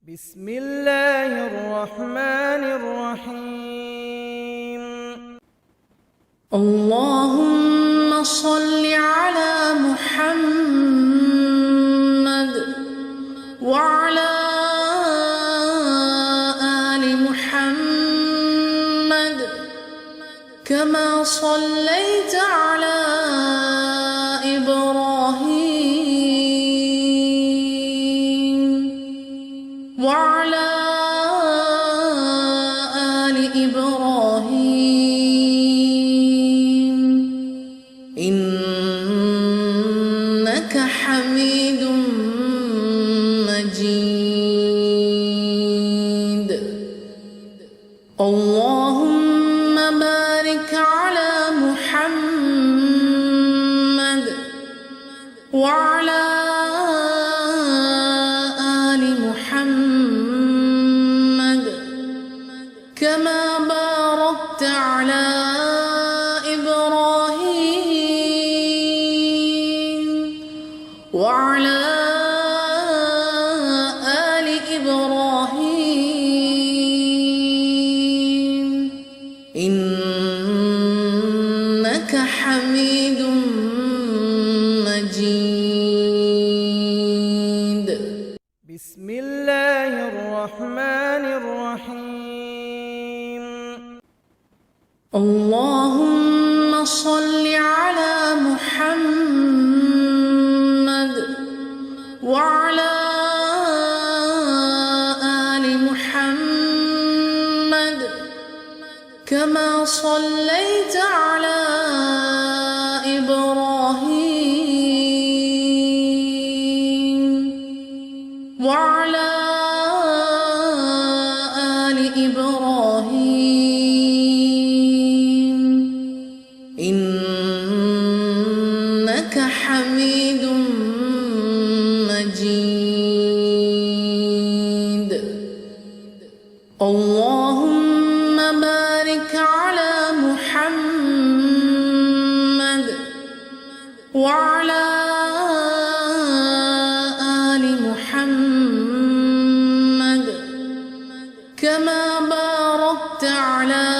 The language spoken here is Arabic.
بسم الله الرحمن الرحيم. اللهم صل على محمد وعلى آل محمد كما صليت على إبراهيم وعلى آل إبراهيم إنك حميد مجيد. اللهم بارك على محمد وعلى آل محمد كما باركت على إبراهيم وعلى آل إبراهيم إنك حميد مجيد. بسم الله الرحمن الرحيم. اللهم صل على محمد وعلى آل محمد كما صليت على إبراهيم وعلى آل إبراهيم إنك حميد مجيد. اللهم بارك على محمد وعلى آل محمد كما باركت على